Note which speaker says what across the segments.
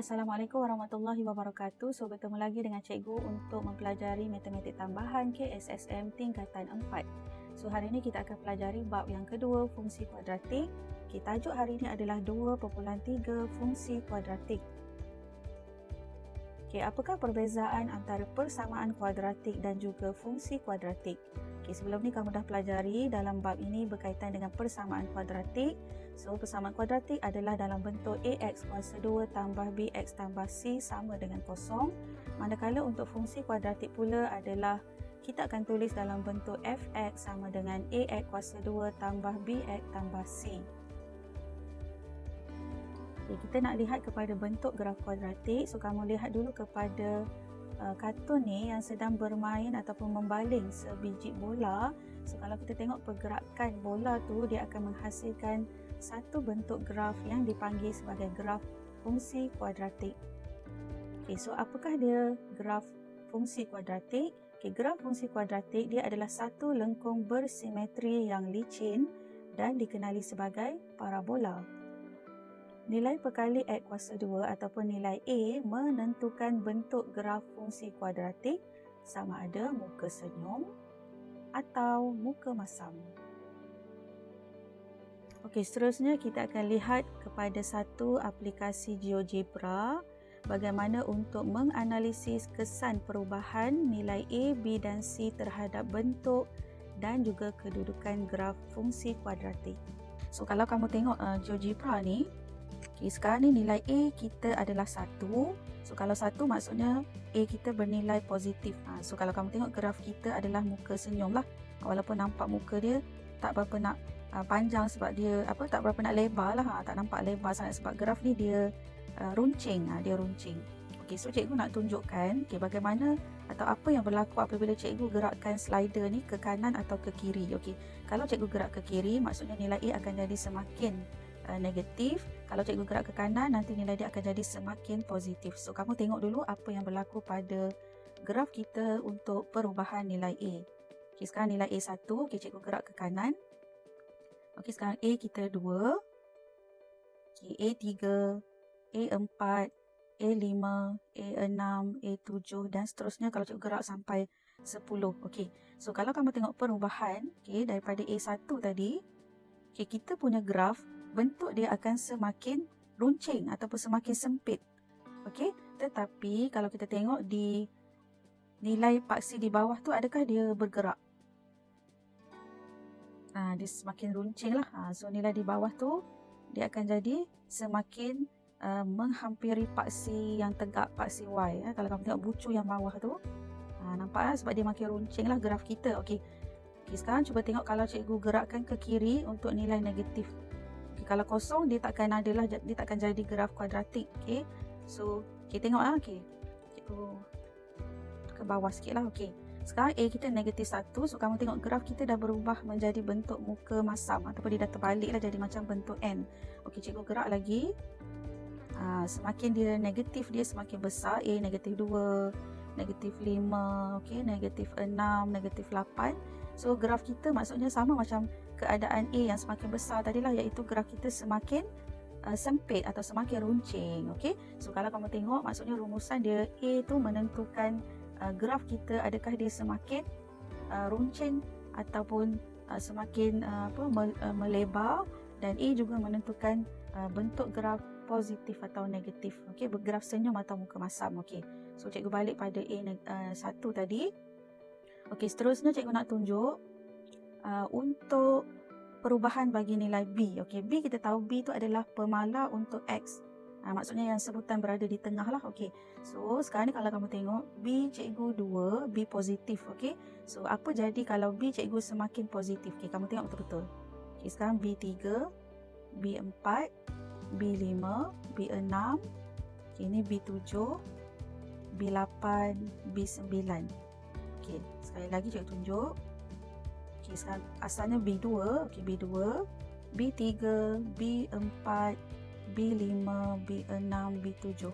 Speaker 1: Assalamualaikum warahmatullahi wabarakatuh. So, bertemu lagi dengan cikgu untuk mempelajari matematik tambahan KSSM tingkatan 4. So, hari ini kita akan pelajari bab yang kedua, fungsi kuadratik. Tajuk hari ini adalah 2.3 fungsi kuadratik. Apakah perbezaan antara persamaan kuadratik dan juga fungsi kuadratik? Sebelum ni kamu dah pelajari dalam bab ini berkaitan dengan persamaan kuadratik. So, persamaan kuadratik adalah dalam bentuk AX kuasa 2 tambah BX tambah C sama dengan kosong. Manakala untuk fungsi kuadratik pula adalah kita akan tulis dalam bentuk Fx sama dengan AX kuasa 2 tambah BX tambah C. Kita nak lihat kepada bentuk graf kuadratik. So, kamu lihat dulu kepada kartun ni yang sedang bermain ataupun membaling sebiji bola. So, kalau kita tengok pergerakan bola tu, dia akan menghasilkan satu bentuk graf yang dipanggil sebagai graf fungsi kuadratik. So apakah dia graf fungsi kuadratik? Graf fungsi kuadratik dia adalah satu lengkung bersimetri yang licin dan dikenali sebagai parabola. Nilai perkali X kuasa 2 ataupun nilai A menentukan bentuk graf fungsi kuadratik sama ada muka senyum atau muka masam. Seterusnya kita akan lihat kepada satu aplikasi GeoGebra bagaimana untuk menganalisis kesan perubahan nilai A, B dan C terhadap bentuk dan juga kedudukan graf fungsi kuadratik. So, kalau kamu tengok GeoGebra ni, sekarang ni nilai A kita adalah 1. So, kalau 1 maksudnya A kita bernilai positif. So, kalau kamu tengok graf kita adalah muka senyum lah. Walaupun nampak muka dia tak berapa nak panjang sebab dia tak berapa nak lebar lah. Tak nampak lebar sangat sebab graf ni dia runcing. Dia runcing. So cikgu nak tunjukkan bagaimana atau apa yang berlaku apabila cikgu gerakkan slider ni ke kanan atau ke kiri. Kalau cikgu gerak ke kiri, maksudnya nilai A akan jadi semakin negatif. Kalau cikgu gerak ke kanan, nanti nilai dia akan jadi semakin positif. So, kamu tengok dulu apa yang berlaku pada graf kita untuk perubahan nilai A. Sekarang nilai A 1, cikgu gerak ke kanan. Sekarang A kita 2, A 3, A 4, A 5, A 6, A 7 dan seterusnya kalau cikgu gerak sampai 10. So, kalau kamu tengok perubahan daripada A 1 tadi, kita punya graf bentuk dia akan semakin runcing ataupun semakin sempit. Tetapi kalau kita tengok di nilai paksi di bawah tu, adakah dia bergerak? Dia semakin runcing lah. So nilai di bawah tu dia akan jadi semakin menghampiri paksi yang tegak, paksi Y. Kalau kamu tengok bucu yang bawah tu, nampak sebab dia makin runcing lah graf kita. Sekarang cuba tengok kalau cikgu gerakkan ke kiri untuk nilai negatif. Kalau kosong dia takkan adalah, dia takkan jadi graf kuadratik. So tengok cikgu ke bawah sikit lah. Sekarang A kita negatif 1. So kamu tengok graf kita dah berubah menjadi bentuk muka masam ataupun dia dah terbalik lah jadi macam bentuk N. Cikgu gerak lagi. Semakin dia negatif, dia semakin besar. A negatif 2, negatif 5, negatif 6, negatif 8. So graf kita maksudnya sama macam keadaan A yang semakin besar tadilah, iaitu graf kita semakin sempit atau semakin runcing. So kalau kamu tengok maksudnya rumusan dia, A tu menentukan graf kita adakah dia semakin runcing ataupun semakin melebar, dan A juga menentukan bentuk graf positif atau negatif. Bergraf senyum atau muka masam. So cikgu balik pada A 1 tadi. Seterusnya cikgu nak tunjuk untuk perubahan bagi nilai B. B kita tahu B itu adalah pemala untuk X. Maksudnya yang sebutan berada di tengah lah. So sekarang ni kalau kamu tengok B cikgu 2, B positif. So apa jadi kalau B cikgu semakin positif? Kamu tengok betul-betul. Sekarang B 3, B 4, B 5, B 6. Ini B 7, B 8, B 9. Sekali lagi cikgu tunjuk. Sekarang asalnya B2, B2, B3, B4, B5, B6, B7,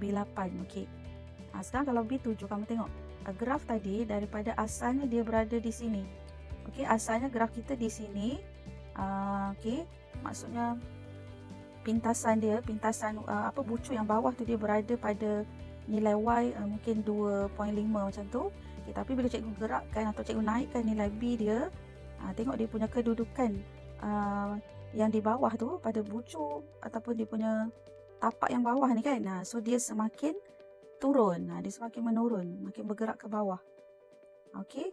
Speaker 1: B8. Sekarang kalau B7 kamu tengok graf tadi daripada asalnya dia berada di sini. Okey, asalnya graf kita di sini. Okey, maksudnya pintasan bucu yang bawah tu dia berada pada nilai Y mungkin 2.5 macam tu. Okay, tapi bila cikgu gerakkan atau cikgu naikkan nilai B dia, tengok dia punya kedudukan yang di bawah tu pada bucu ataupun dia punya tapak yang bawah ni kan. So dia semakin turun, dia semakin menurun, makin bergerak ke bawah. Okey.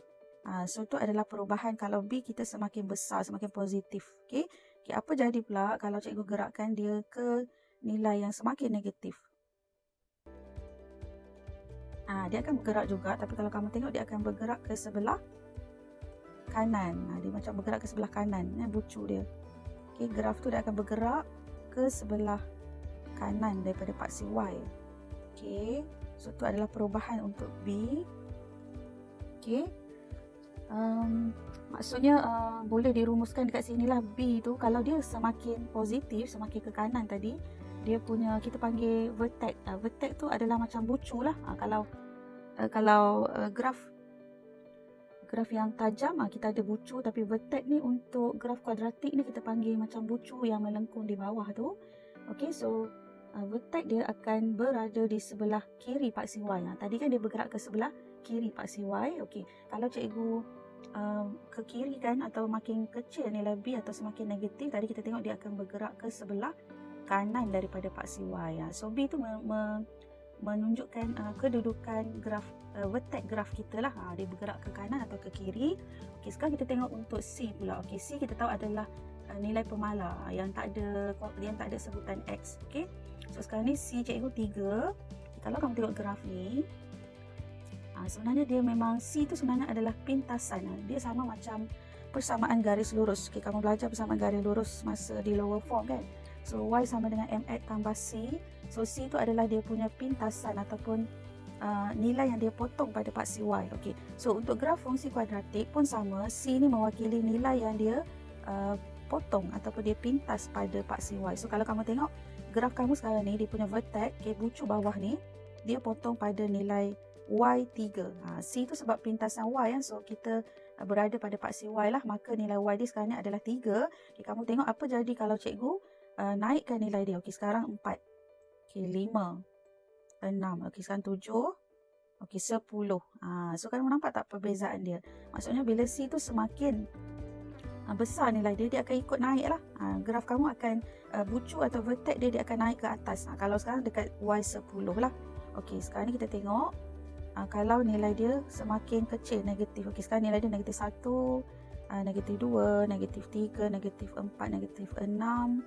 Speaker 1: So tu adalah perubahan kalau B kita semakin besar, semakin positif. Okey. Okay, apa jadi pula kalau cikgu gerakkan dia ke nilai yang semakin negatif? Dia akan bergerak juga, tapi kalau kamu tengok dia akan bergerak ke sebelah kanan. Dia macam bergerak ke sebelah kanan, bucu dia. Okey, graf tu dia akan bergerak ke sebelah kanan daripada paksi Y. Okey, so tu adalah perubahan untuk B. Okey. Maksudnya boleh dirumuskan dekat sini lah, B tu kalau dia semakin positif, semakin ke kanan tadi, dia punya kita panggil vertex. Vertex tu adalah macam bucu lah. Kalau graf yang tajam, kita ada bucu, tapi vertex ni untuk graf kuadratik ni kita panggil macam bucu yang melengkung di bawah tu. Okey, so vertex dia akan berada di sebelah kiri paksi Y. Tadi kan dia bergerak ke sebelah kiri paksi Y. Okey, kalau cikgu ke kiri kan, atau makin kecil nilai B atau semakin negatif, tadi kita tengok dia akan bergerak ke sebelah kanan daripada paksi Y. So B tu menunjukkan kedudukan graf vertex graf kita lah. Dia bergerak ke kanan atau ke kiri. Okey, sekarang kita tengok untuk C pula. Okey, C kita tahu adalah nilai pemala yang tak ada sebutan X. Okey, so sekarang ni C cikgu 3. Kalau kamu tengok graf ni, sebenarnya dia memang C tu sebenarnya adalah pintasan. Dia sama macam persamaan garis lurus. Okay, kamu belajar persamaan garis lurus masa di lower form kan. So Y sama dengan MX tambah C. So C tu adalah dia punya pintasan ataupun nilai yang dia potong pada paksi Y. Okay, so untuk graf fungsi kuadratik pun sama. C ni mewakili nilai yang dia potong ataupun dia pintas pada paksi Y. So kalau kamu tengok graf kamu sekarang ni, dia punya vertex, okay, bucu bawah ni, dia potong pada nilai Y3. C tu sebab pintasan Y kan. So kita berada pada paksi Y lah, maka nilai Y dia sekarang ni adalah 3. Okay, kamu tengok apa jadi kalau cikgu naikkan nilai dia. Okay, sekarang 4. Okay, 5. 6. Okay, sekarang 7. Okay, 10. So kamu nampak tak perbezaan dia? Maksudnya bila C tu semakin besar nilai dia, dia akan ikut naik lah. Graf kamu akan bucu atau vertex dia akan naik ke atas. Kalau sekarang dekat Y10 lah. Okay, sekarang ni kita tengok kalau nilai dia semakin kecil, negatif. Okey, sekarang nilai dia negatif 1, negatif 2, negatif 3, negatif 4, negatif 6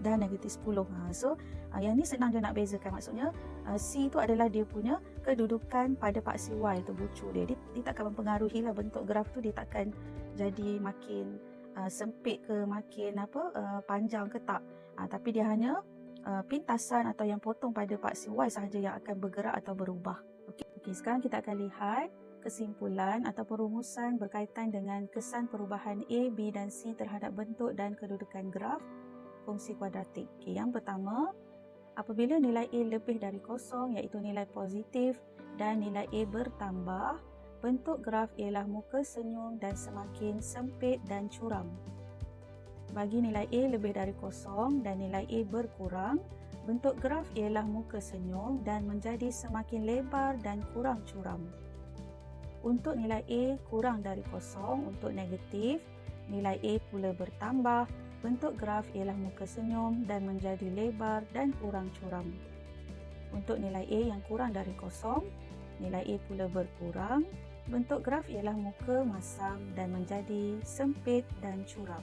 Speaker 1: dan negatif 10. So yang ni senang je nak bezakan. Maksudnya C tu adalah dia punya kedudukan pada paksi Y tu, bucu dia. Dia takkan mempengaruhi lah bentuk graf tu, dia takkan jadi makin sempit ke makin panjang ke tak. Tapi dia hanya pintasan atau yang potong pada paksi Y sahaja yang akan bergerak atau berubah. Okey, sekarang kita akan lihat kesimpulan atau perumusan berkaitan dengan kesan perubahan A, B dan C terhadap bentuk dan kedudukan graf fungsi kuadratik. Okey, yang pertama, apabila nilai A lebih dari kosong, iaitu nilai positif, dan nilai A bertambah, bentuk graf ialah muka senyum dan semakin sempit dan curam. Bagi nilai A lebih dari kosong dan nilai A berkurang, bentuk graf ialah muka senyum dan menjadi semakin lebar dan kurang curam. Untuk nilai A kurang dari kosong, untuk negatif, nilai A pula bertambah, bentuk graf ialah muka senyum dan menjadi lebar dan kurang curam. Untuk nilai A yang kurang dari kosong, nilai A pula berkurang, bentuk graf ialah muka masam dan menjadi sempit dan curam.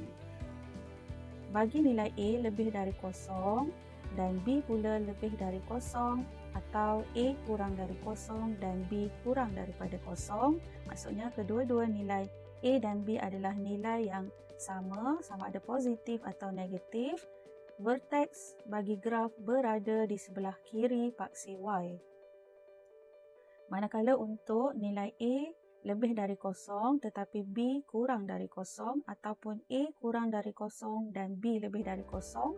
Speaker 1: Bagi nilai A lebih dari kosong dan B pula lebih dari kosong, atau A kurang dari kosong dan B kurang daripada kosong, maksudnya kedua-dua nilai A dan B adalah nilai yang sama ada positif atau negatif, vertex bagi graf berada di sebelah kiri paksi Y. Manakala untuk nilai A lebih dari kosong tetapi B kurang dari kosong, ataupun A kurang dari kosong dan B lebih dari kosong,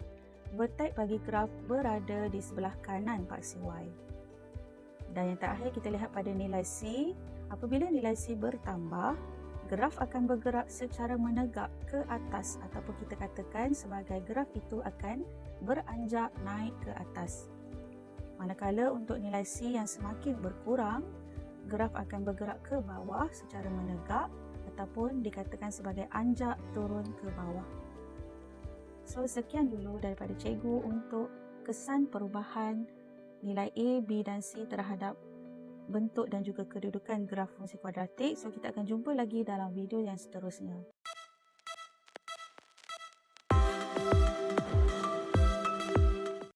Speaker 1: vertex bagi graf berada di sebelah kanan paksi Y. Dan yang terakhir kita lihat pada nilai C. Apabila nilai C bertambah, graf akan bergerak secara menegak ke atas, ataupun kita katakan sebagai graf itu akan beranjak naik ke atas. Manakala untuk nilai C yang semakin berkurang, graf akan bergerak ke bawah secara menegak ataupun dikatakan sebagai anjak turun ke bawah. So, sekian dulu daripada cikgu untuk kesan perubahan nilai A, B dan C terhadap bentuk dan juga kedudukan graf fungsi kuadratik. So, kita akan jumpa lagi dalam video yang seterusnya.